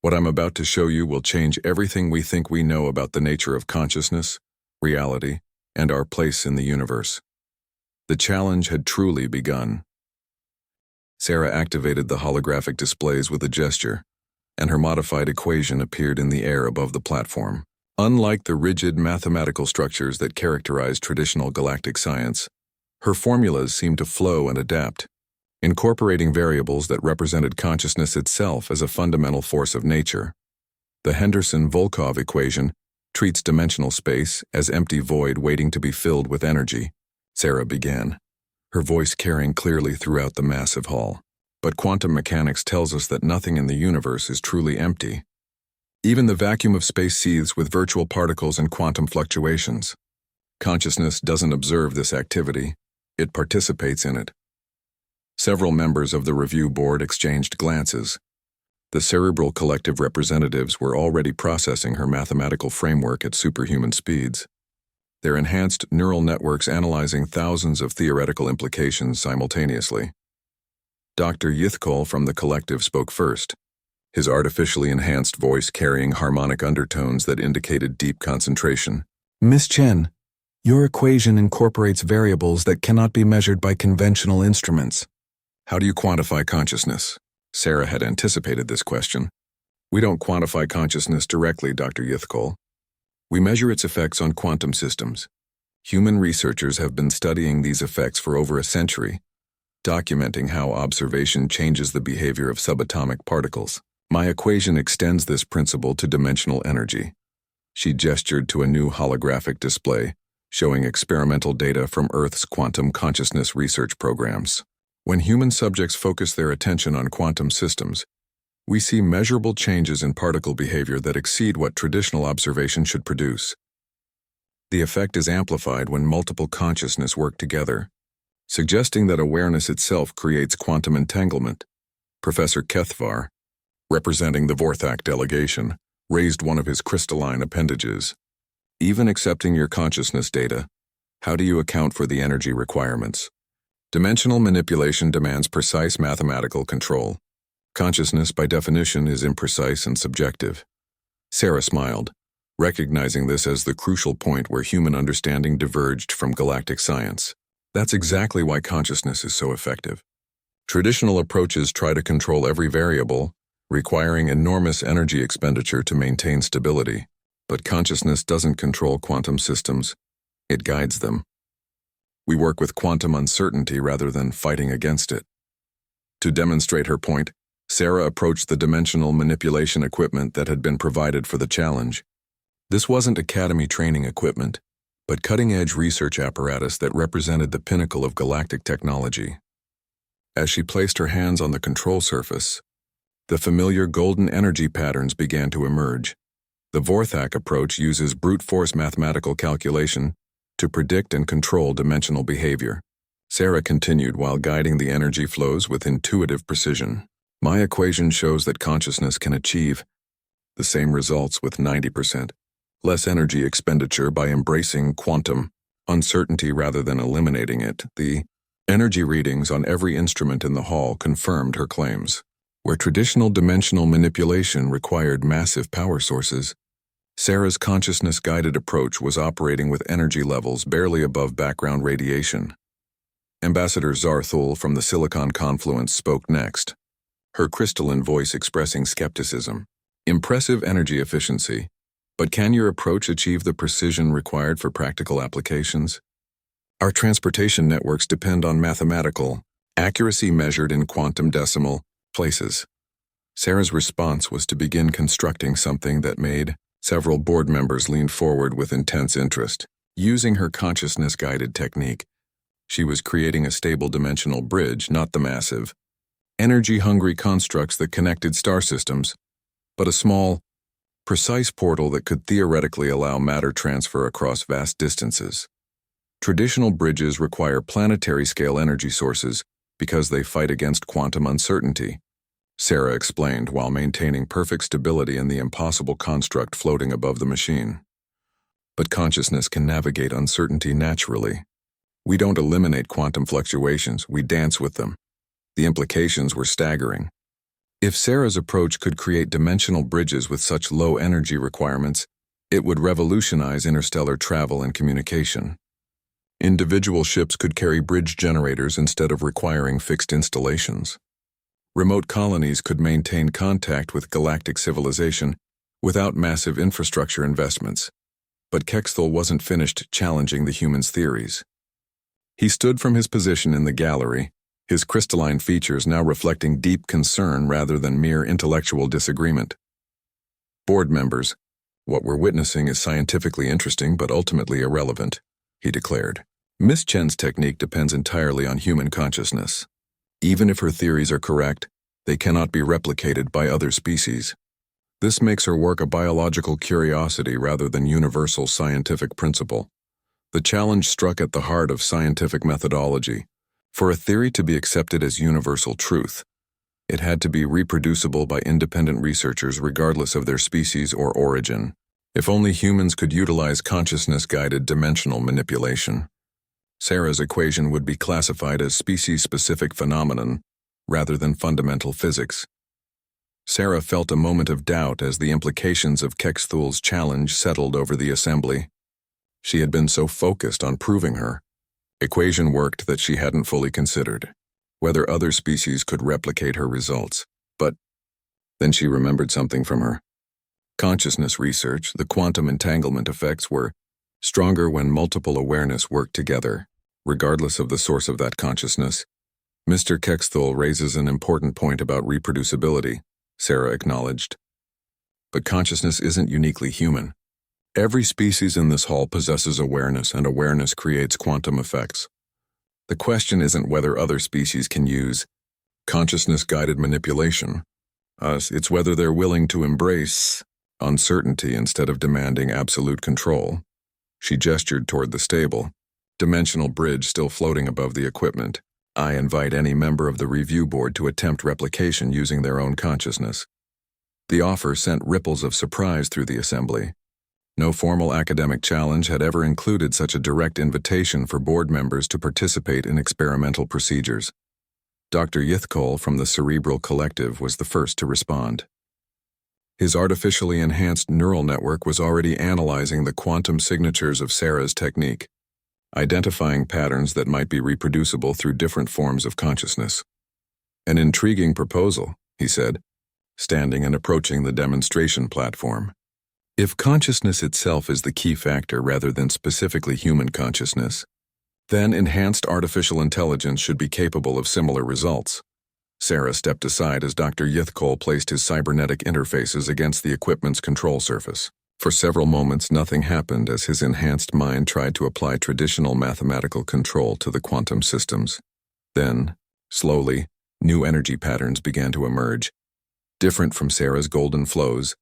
what I'm about to show you will change everything we think we know about the nature of consciousness, reality, and our place in the universe. The challenge had truly begun. Sarah activated the holographic displays with a gesture, and her modified equation appeared in the air above the platform. Unlike the rigid mathematical structures that characterize traditional galactic science, her formulas seemed to flow and adapt, incorporating variables that represented consciousness itself as a fundamental force of nature. The Henderson-Volkov equation treats dimensional space as empty void waiting to be filled with energy, Sarah began, her voice carrying clearly throughout the massive hall. But quantum mechanics tells us that nothing in the universe is truly empty. Even the vacuum of space seethes with virtual particles and quantum fluctuations. Consciousness doesn't observe this activity, it participates in it. Several members of the review board exchanged glances. The cerebral collective representatives were already processing her mathematical framework at superhuman speeds, their enhanced neural networks analyzing thousands of theoretical implications simultaneously. Dr. Yithkol from the collective spoke first, his artificially enhanced voice carrying harmonic undertones that indicated deep concentration. Miss Chen, your equation incorporates variables that cannot be measured by conventional instruments. How do you quantify consciousness? Sarah had anticipated this question. We don't quantify consciousness directly, Dr. Yithkol. We measure its effects on quantum systems. Human researchers have been studying these effects for over a century, documenting how observation changes the behavior of subatomic particles. My equation extends this principle to dimensional energy. She gestured to a new holographic display, showing experimental data from Earth's quantum consciousness research programs. When human subjects focus their attention on quantum systems, we see measurable changes in particle behavior that exceed what traditional observation should produce. The effect is amplified when multiple consciousness work together, suggesting that awareness itself creates quantum entanglement. Professor Kethvar, representing the Vorthak delegation, raised one of his crystalline appendages. Even accepting your consciousness data, how do you account for the energy requirements? Dimensional manipulation demands precise mathematical control. Consciousness, by definition, is imprecise and subjective. Sarah smiled, recognizing this as the crucial point where human understanding diverged from galactic science. That's exactly why consciousness is so effective. Traditional approaches try to control every variable, requiring enormous energy expenditure to maintain stability. But consciousness doesn't control quantum systems, it guides them. We work with quantum uncertainty rather than fighting against it. To demonstrate her point, Sarah approached the dimensional manipulation equipment that had been provided for the challenge. This wasn't academy training equipment, but cutting-edge research apparatus that represented the pinnacle of galactic technology. As she placed her hands on the control surface, the familiar golden energy patterns began to emerge. The Vorthak approach uses brute force mathematical calculation to predict and control dimensional behavior. Sarah continued while guiding the energy flows with intuitive precision. My equation shows that consciousness can achieve the same results with 90% less energy expenditure by embracing quantum uncertainty rather than eliminating it. The energy readings on every instrument in the hall confirmed her claims. Where traditional dimensional manipulation required massive power sources, Sarah's consciousness-guided approach was operating with energy levels barely above background radiation. Ambassador Zarthul from the Silicon Confluence spoke next, her crystalline voice expressing skepticism. Impressive energy efficiency, but can your approach achieve the precision required for practical applications? Our transportation networks depend on mathematical accuracy measured in quantum decimal places. Sarah's response was to begin constructing something that made several board members lean forward with intense interest. Using her consciousness-guided technique, she was creating a stable dimensional bridge, not the massive, energy-hungry constructs that connected star systems, but a small, precise portal that could theoretically allow matter transfer across vast distances. Traditional bridges require planetary-scale energy sources because they fight against quantum uncertainty, Sarah explained while maintaining perfect stability in the impossible construct floating above the machine. But consciousness can navigate uncertainty naturally. We don't eliminate quantum fluctuations, we dance with them. The implications were staggering. If Sarah's approach could create dimensional bridges with such low energy requirements, it would revolutionize interstellar travel and communication. Individual ships could carry bridge generators instead of requiring fixed installations. Remote colonies could maintain contact with galactic civilization without massive infrastructure investments. But Kexthal wasn't finished challenging the humans' theories. He stood from his position in the gallery, his crystalline features now reflecting deep concern rather than mere intellectual disagreement. Board members, what we're witnessing is scientifically interesting but ultimately irrelevant, he declared. Miss Chen's technique depends entirely on human consciousness. Even if her theories are correct, they cannot be replicated by other species. This makes her work a biological curiosity rather than universal scientific principle. The challenge struck at the heart of scientific methodology. For a theory to be accepted as universal truth, it had to be reproducible by independent researchers regardless of their species or origin. If only humans could utilize consciousness-guided dimensional manipulation, Sarah's equation would be classified as species-specific phenomenon rather than fundamental physics. Sarah felt a moment of doubt as the implications of Kexthal's challenge settled over the assembly. She had been so focused on proving her equation worked that she hadn't fully considered whether other species could replicate her results. But then she remembered something from her consciousness research. The quantum entanglement effects were stronger when multiple awareness worked together, regardless of the source of that consciousness. Mr. Kexthal raises an important point about reproducibility, Sarah acknowledged. But consciousness isn't uniquely human. Every species in this hall possesses awareness, and awareness creates quantum effects. The question isn't whether other species can use consciousness-guided manipulation. It's whether they're willing to embrace uncertainty instead of demanding absolute control. She gestured toward the stable, dimensional bridge still floating above the equipment. I invite any member of the review board to attempt replication using their own consciousness. The offer sent ripples of surprise through the assembly. No formal academic challenge had ever included such a direct invitation for board members to participate in experimental procedures. Dr. Yithkol from the Cerebral Collective was the first to respond. His artificially enhanced neural network was already analyzing the quantum signatures of Sarah's technique, identifying patterns that might be reproducible through different forms of consciousness. An intriguing proposal, he said, standing and approaching the demonstration platform. If consciousness itself is the key factor rather than specifically human consciousness, then enhanced artificial intelligence should be capable of similar results. Sarah stepped aside as Dr. Yithkol placed his cybernetic interfaces against the equipment's control surface. For several moments, nothing happened as his enhanced mind tried to apply traditional mathematical control to the quantum systems. Then, slowly, new energy patterns began to emerge, different from Sarah's golden flows,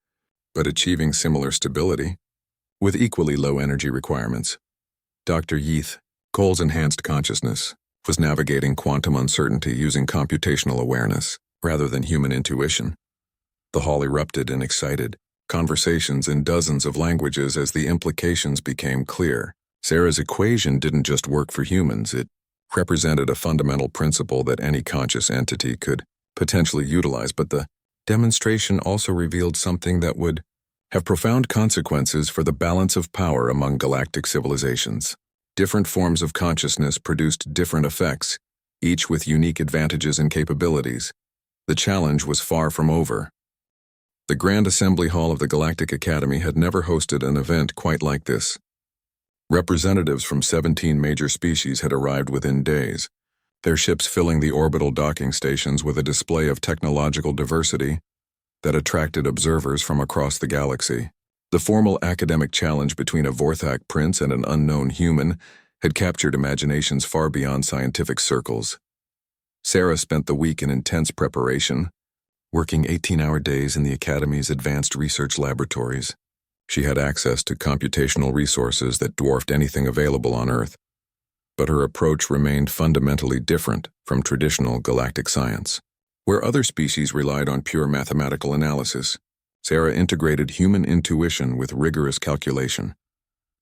but achieving similar stability, with equally low energy requirements. Dr. Yithkol's enhanced consciousness was navigating quantum uncertainty using computational awareness rather than human intuition. The hall erupted in excited conversations in dozens of languages as the implications became clear. Sarah's equation didn't just work for humans, it represented a fundamental principle that any conscious entity could potentially utilize, but the demonstration also revealed something that would have profound consequences for the balance of power among galactic civilizations. Different forms of consciousness produced different effects, each with unique advantages and capabilities. The challenge was far from over. The Grand Assembly Hall of the Galactic Academy had never hosted an event quite like this. Representatives from 17 major species had arrived within days, their ships filling the orbital docking stations with a display of technological diversity that attracted observers from across the galaxy. The formal academic challenge between a Vorthak prince and an unknown human had captured imaginations far beyond scientific circles. Sarah spent the week in intense preparation, working 18-hour days in the Academy's advanced research laboratories. She had access to computational resources that dwarfed anything available on Earth, but her approach remained fundamentally different from traditional galactic science. Where other species relied on pure mathematical analysis, Sarah integrated human intuition with rigorous calculation.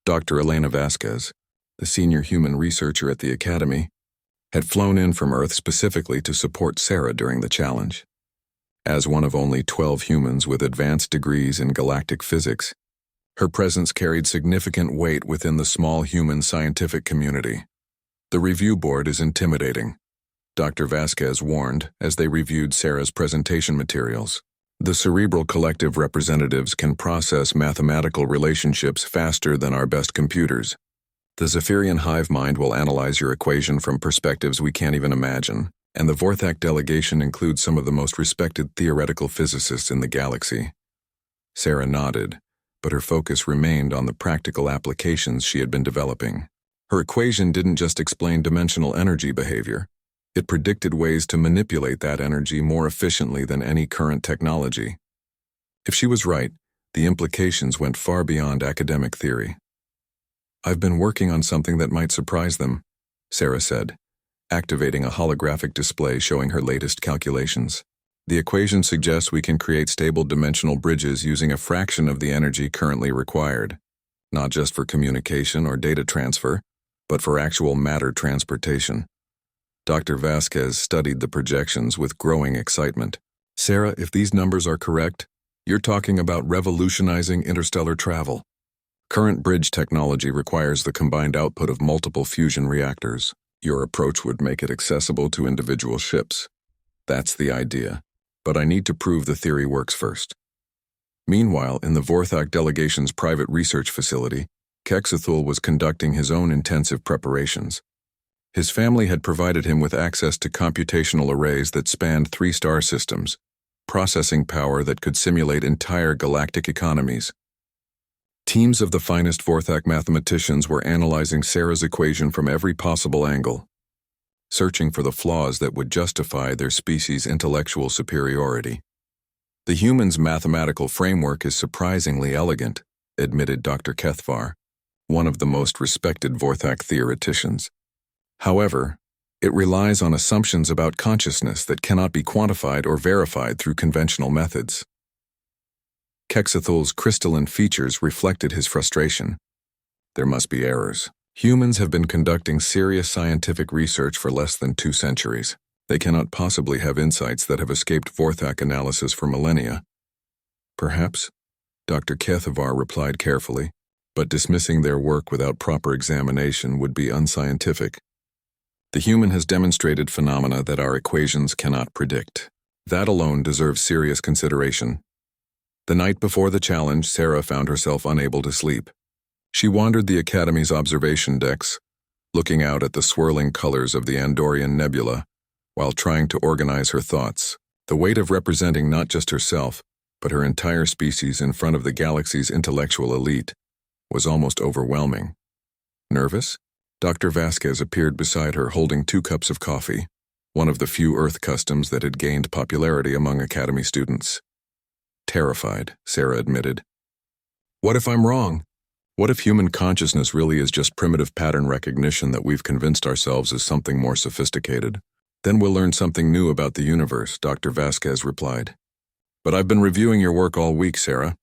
Dr. Elena Vasquez, the senior human researcher at the Academy, had flown in from Earth specifically to support Sarah during the challenge. As one of only 12 humans with advanced degrees in galactic physics, her presence carried significant weight within the small human scientific community. The review board is intimidating, Dr. Vasquez warned as they reviewed Sarah's presentation materials. The cerebral collective representatives can process mathematical relationships faster than our best computers. The Zephyrian hive mind will analyze your equation from perspectives we can't even imagine, and the Vorthak delegation includes some of the most respected theoretical physicists in the galaxy. Sarah nodded, but her focus remained on the practical applications she had been developing. Her equation didn't just explain dimensional energy behavior. It predicted ways to manipulate that energy more efficiently than any current technology. If she was right, the implications went far beyond academic theory. "I've been working on something that might surprise them," Sarah said, activating a holographic display showing her latest calculations. "The equation suggests we can create stable dimensional bridges using a fraction of the energy currently required, not just for communication or data transfer, but for actual matter transportation." Dr. Vasquez studied the projections with growing excitement. "Sarah, if these numbers are correct, you're talking about revolutionizing interstellar travel. Current bridge technology requires the combined output of multiple fusion reactors. Your approach would make it accessible to individual ships. That's the idea, but I need to prove the theory works first." Meanwhile, in the Vorthak delegation's private research facility, Quetzalcoatl was conducting his own intensive preparations. His family had provided him with access to computational arrays that spanned 3 star systems, processing power that could simulate entire galactic economies. Teams of the finest Vorthak mathematicians were analyzing Sarah's equation from every possible angle, searching for the flaws that would justify their species' intellectual superiority. "The human's mathematical framework is surprisingly elegant," admitted Dr. Kethvar, one of the most respected Vorthak theoreticians. "However, it relies on assumptions about consciousness that cannot be quantified or verified through conventional methods." Quetzalcoatl's crystalline features reflected his frustration. "There must be errors. Humans have been conducting serious scientific research for less than 2 centuries. They cannot possibly have insights that have escaped Vorthak analysis for millennia." "Perhaps," Dr. Kethavar replied carefully, "but dismissing their work without proper examination would be unscientific. The human has demonstrated phenomena that our equations cannot predict. That alone deserves serious consideration." The night before the challenge, Sarah found herself unable to sleep. She wandered the Academy's observation decks, looking out at the swirling colors of the Andorian nebula, while trying to organize her thoughts. The weight of representing not just herself, but her entire species in front of the galaxy's intellectual elite was almost overwhelming. "Nervous?" Dr. Vasquez appeared beside her holding 2 cups of coffee, one of the few Earth customs that had gained popularity among Academy students. "Terrified," Sarah admitted. "What if I'm wrong? What if human consciousness really is just primitive pattern recognition that we've convinced ourselves is something more sophisticated? Then we'll learn something new about the universe," Dr. Vasquez replied. "But I've been reviewing your work all week, Sarah.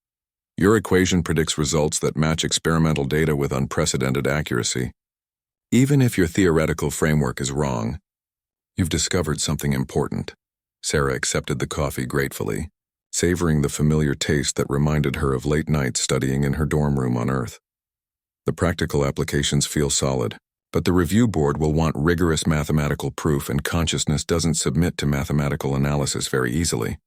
Your equation predicts results that match experimental data with unprecedented accuracy. Even if your theoretical framework is wrong, you've discovered something important. Sarah accepted the coffee gratefully, savoring the familiar taste that reminded her of late nights studying in her dorm room on Earth. The practical applications feel solid, but the review board will want rigorous mathematical proof, and consciousness doesn't submit to mathematical analysis very easily.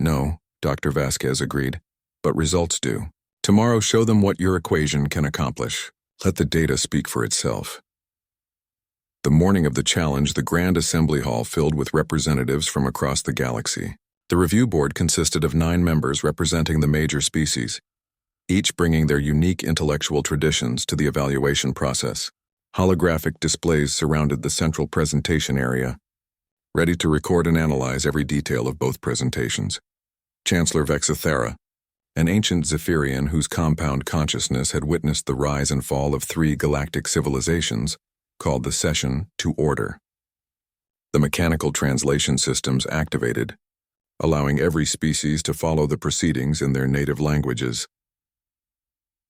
No, Dr. Vasquez agreed, but results do. Tomorrow, show them what your equation can accomplish. Let the data speak for itself. The morning of the challenge, the Grand Assembly Hall filled with representatives from across the galaxy. The review board consisted of 9 members representing the major species, each bringing their unique intellectual traditions to the evaluation process. Holographic displays surrounded the central presentation area, ready to record and analyze every detail of both presentations. Chancellor Vexithera, an ancient Zephyrian whose compound consciousness had witnessed the rise and fall of 3 galactic civilizations, called the session to order. The mechanical translation systems activated, allowing every species to follow the proceedings in their native languages.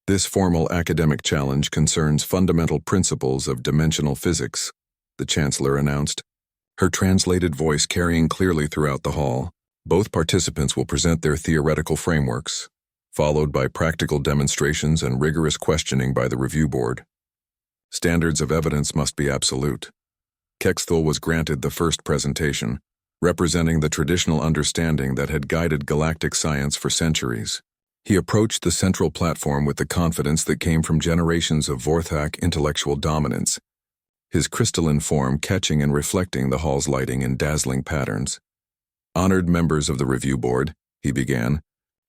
This formal academic challenge concerns fundamental principles of dimensional physics, the Chancellor announced, her translated voice carrying clearly throughout the hall. Both participants will present their theoretical frameworks, followed by practical demonstrations and rigorous questioning by the review board. Standards of evidence must be absolute. Kexthul was granted the first presentation, representing the traditional understanding that had guided galactic science for centuries. He approached the central platform with the confidence that came from generations of Vorthak intellectual dominance, his crystalline form catching and reflecting the hall's lighting in dazzling patterns. Honored members of the review board, he began,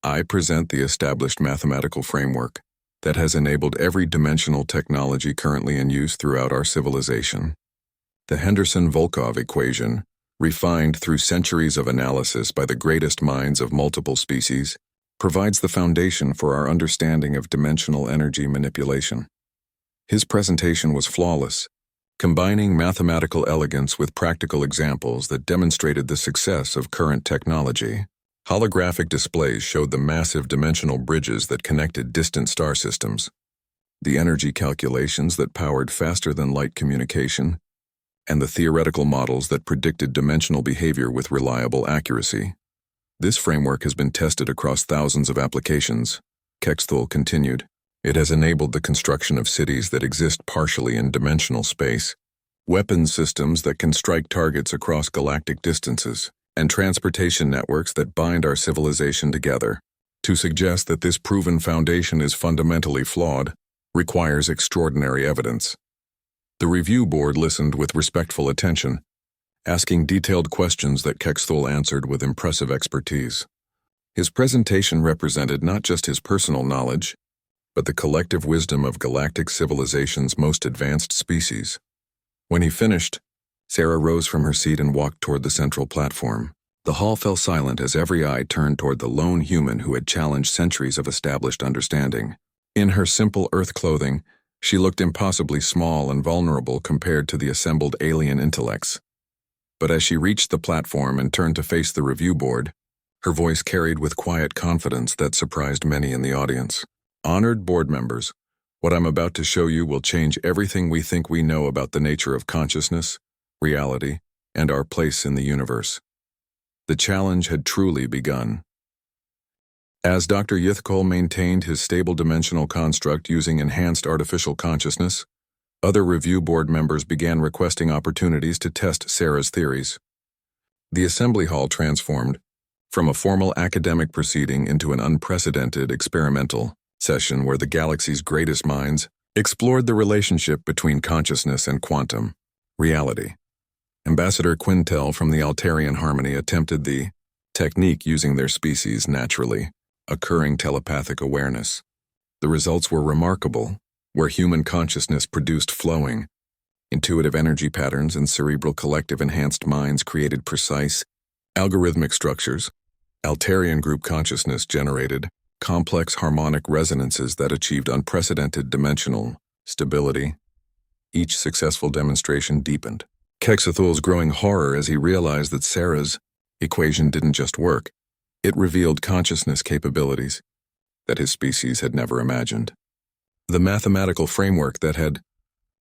I present the established mathematical framework that has enabled every dimensional technology currently in use throughout our civilization. The Henderson-Volkov equation, refined through centuries of analysis by the greatest minds of multiple species, provides the foundation for our understanding of dimensional energy manipulation. His presentation was flawless, combining mathematical elegance with practical examples that demonstrated the success of current technology. Holographic displays showed the massive dimensional bridges that connected distant star systems, the energy calculations that powered faster-than-light communication, and the theoretical models that predicted dimensional behavior with reliable accuracy. This framework has been tested across thousands of applications, Kexthul continued. It has enabled the construction of cities that exist partially in dimensional space, weapons systems that can strike targets across galactic distances, and transportation networks that bind our civilization together. To suggest that this proven foundation is fundamentally flawed requires extraordinary evidence. The review board listened with respectful attention, asking detailed questions that Kexthul answered with impressive expertise. His presentation represented not just his personal knowledge, but the collective wisdom of galactic civilization's most advanced species. When he finished, Sarah rose from her seat and walked toward the central platform. The hall fell silent as every eye turned toward the lone human who had challenged centuries of established understanding. In her simple Earth clothing, she looked impossibly small and vulnerable compared to the assembled alien intellects. But as she reached the platform and turned to face the review board, her voice carried with quiet confidence that surprised many in the audience. Honored board members, what I'm about to show you will change everything we think we know about the nature of consciousness, reality, and our place in the universe. The challenge had truly begun. As Dr. Yithkol maintained his stable dimensional construct using enhanced artificial consciousness, other review board members began requesting opportunities to test Sarah's theories. The assembly hall transformed from a formal academic proceeding into an unprecedented experimental session where the galaxy's greatest minds explored the relationship between consciousness and quantum reality. Ambassador Quintel from the Altarian Harmony attempted the technique using their species' naturally occurring telepathic awareness. The results were remarkable, where human consciousness produced flowing, intuitive energy patterns and cerebral collective enhanced minds created precise, algorithmic structures. Altarian group consciousness generated complex harmonic resonances that achieved unprecedented dimensional stability. Each successful demonstration deepened Kexithul's growing horror as he realized that Sarah's equation didn't just work, it revealed consciousness capabilities that his species had never imagined. The mathematical framework that had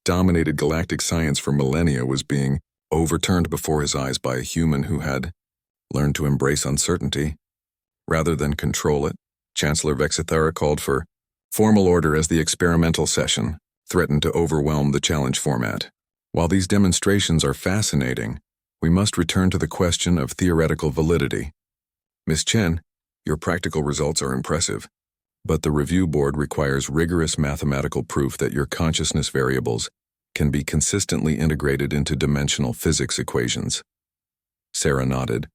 dominated galactic science for millennia was being overturned before his eyes by a human who had learned to embrace uncertainty rather than control it. Chancellor Vexithara called for formal order as the experimental session threatened to overwhelm the challenge format. While these demonstrations are fascinating, we must return to the question of theoretical validity. Miss Chen, your practical results are impressive, but the review board requires rigorous mathematical proof that your consciousness variables can be consistently integrated into dimensional physics equations. Sarah nodded,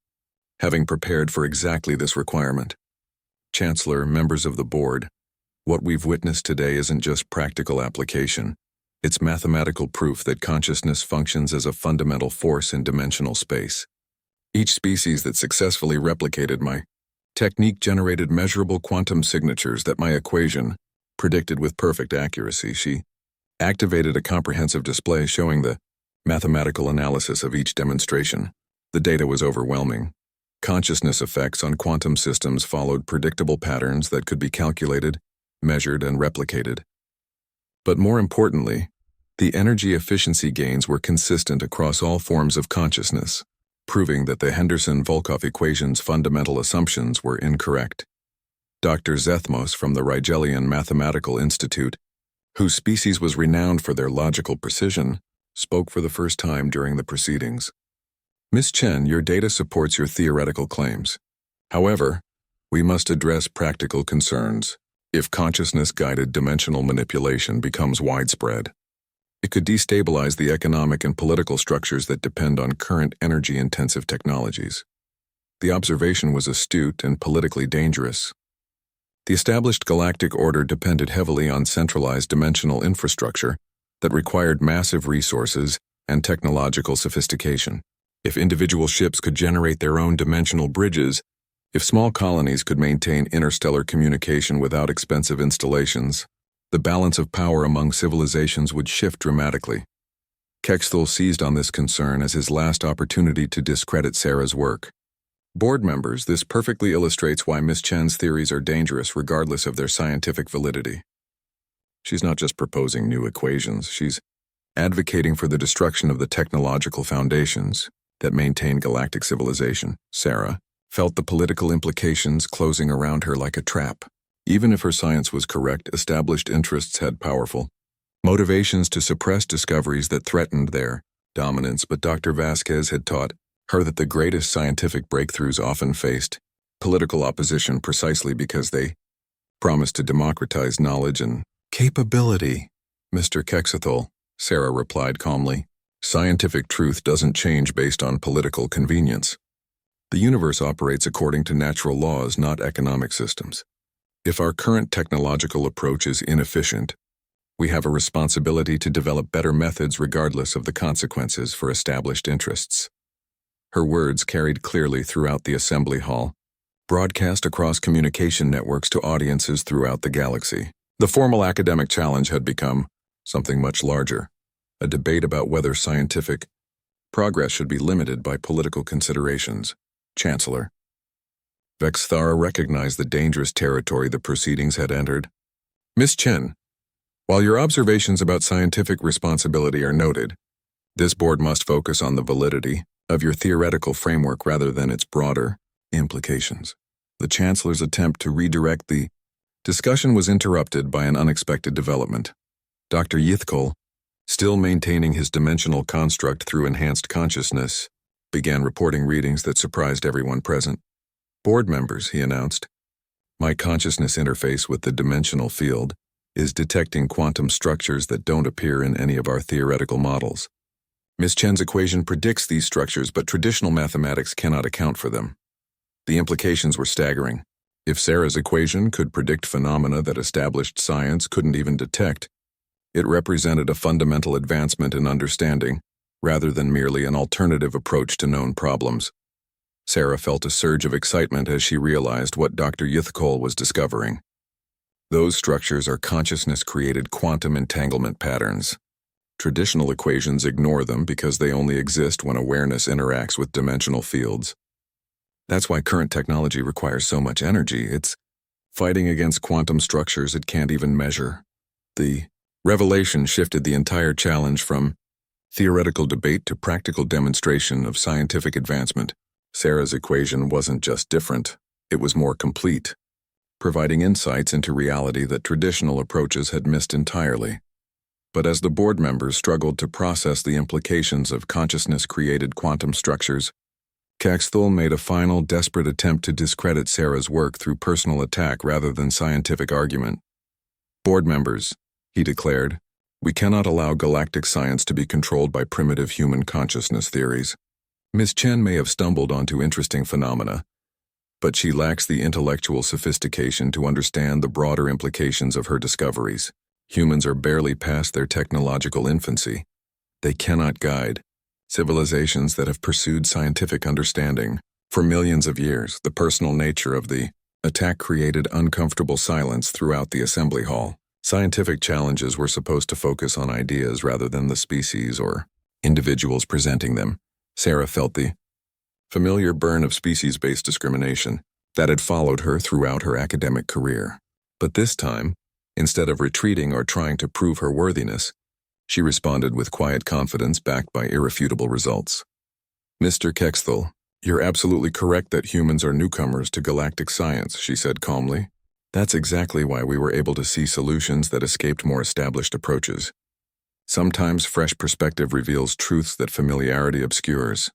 having prepared for exactly this requirement. Chancellor, members of the board, what we've witnessed today isn't just practical application. It's mathematical proof that consciousness functions as a fundamental force in dimensional space. Each species that successfully replicated my technique generated measurable quantum signatures that my equation predicted with perfect accuracy. She activated a comprehensive display showing the mathematical analysis of each demonstration. The data was overwhelming. Consciousness effects on quantum systems followed predictable patterns that could be calculated, measured, and replicated. But more importantly, the energy efficiency gains were consistent across all forms of consciousness, proving that the Henderson-Volkoff equation's fundamental assumptions were incorrect. Dr. Zethmos from the Rigelian Mathematical Institute, whose species was renowned for their logical precision, spoke for the first time during the proceedings. Miss Chen, your data supports your theoretical claims. However, we must address practical concerns. If consciousness-guided dimensional manipulation becomes widespread, it could destabilize the economic and political structures that depend on current energy-intensive technologies. The observation was astute and politically dangerous. The established galactic order depended heavily on centralized dimensional infrastructure that required massive resources and technological sophistication. If individual ships could generate their own dimensional bridges, if small colonies could maintain interstellar communication without expensive installations, the balance of power among civilizations would shift dramatically. Kexthal seized on this concern as his last opportunity to discredit Sarah's work. Board members, this perfectly illustrates why Miss Chen's theories are dangerous regardless of their scientific validity. She's not just proposing new equations, she's advocating for the destruction of the technological foundations that maintain galactic civilization. Sarah felt the political implications closing around her like a trap. Even if her science was correct, established interests had powerful motivations to suppress discoveries that threatened their dominance, but Dr. Vasquez had taught her that the greatest scientific breakthroughs often faced political opposition precisely because they promised to democratize knowledge and capability. Mr. Kexethal, Sarah replied calmly, scientific truth doesn't change based on political convenience. The universe operates according to natural laws, not economic systems. If our current technological approach is inefficient, we have a responsibility to develop better methods regardless of the consequences for established interests. Her words carried clearly throughout the assembly hall, broadcast across communication networks to audiences throughout the galaxy. The formal academic challenge had become something much larger, a debate about whether scientific progress should be limited by political considerations. Chancellor Vexthara recognized the dangerous territory the proceedings had entered. Miss Chen, while your observations about scientific responsibility are noted, this board must focus on the validity of your theoretical framework rather than its broader implications. The Chancellor's attempt to redirect the discussion was interrupted by an unexpected development. Dr. Yithkol, still maintaining his dimensional construct through enhanced consciousness, began reporting readings that surprised everyone present. Board members, he announced, my consciousness interface with the dimensional field is detecting quantum structures that don't appear in any of our theoretical models. Miss Chen's equation predicts these structures, but traditional mathematics cannot account for them. The implications were staggering. If Sarah's equation could predict phenomena that established science couldn't even detect, it represented a fundamental advancement in understanding, rather than merely an alternative approach to known problems. Sarah felt a surge of excitement as she realized what Dr. Yithkol was discovering. Those structures are consciousness-created quantum entanglement patterns. Traditional equations ignore them because they only exist when awareness interacts with dimensional fields. That's why current technology requires so much energy. It's fighting against quantum structures it can't even measure. The revelation shifted the entire challenge from theoretical debate to practical demonstration of scientific advancement. Sarah's equation wasn't just different, it was more complete, providing insights into reality that traditional approaches had missed entirely. But as the board members struggled to process the implications of consciousness-created quantum structures, Caxthul made a final, desperate attempt to discredit Sarah's work through personal attack rather than scientific argument. "Board members," he declared, "we cannot allow galactic science to be controlled by primitive human consciousness theories. Ms. Chen may have stumbled onto interesting phenomena, but she lacks the intellectual sophistication to understand the broader implications of her discoveries. Humans are barely past their technological infancy. They cannot guide civilizations that have pursued scientific understanding. For millions of years, the personal nature of the attack created uncomfortable silence throughout the assembly hall. Scientific challenges were supposed to focus on ideas rather than the species or individuals presenting them. Sarah felt the familiar burn of species-based discrimination that had followed her throughout her academic career. But this time, instead of retreating or trying to prove her worthiness, she responded with quiet confidence backed by irrefutable results. "Mr. Caxthul, you're absolutely correct that humans are newcomers to galactic science," she said calmly. "That's exactly why we were able to see solutions that escaped more established approaches. Sometimes fresh perspective reveals truths that familiarity obscures."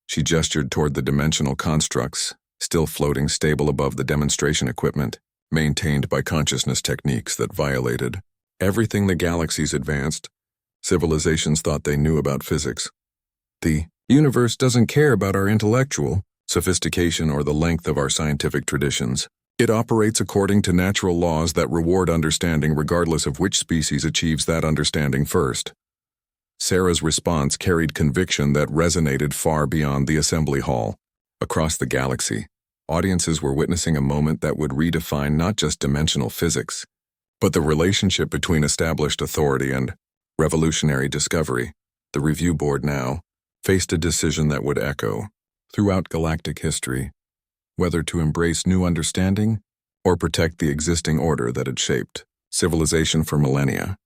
She gestured toward the dimensional constructs, still floating stable above the demonstration equipment, maintained by consciousness techniques that violated everything the galaxy's advanced civilizations thought they knew about physics. "The universe doesn't care about our intellectual sophistication or the length of our scientific traditions. It operates according to natural laws that reward understanding regardless of which species achieves that understanding first." Sarah's response carried conviction that resonated far beyond the assembly hall. Across the galaxy, audiences were witnessing a moment that would redefine not just dimensional physics, but the relationship between established authority and revolutionary discovery. The review board now faced a decision that would echo throughout galactic history, whether to embrace new understanding or protect the existing order that had shaped civilization for millennia.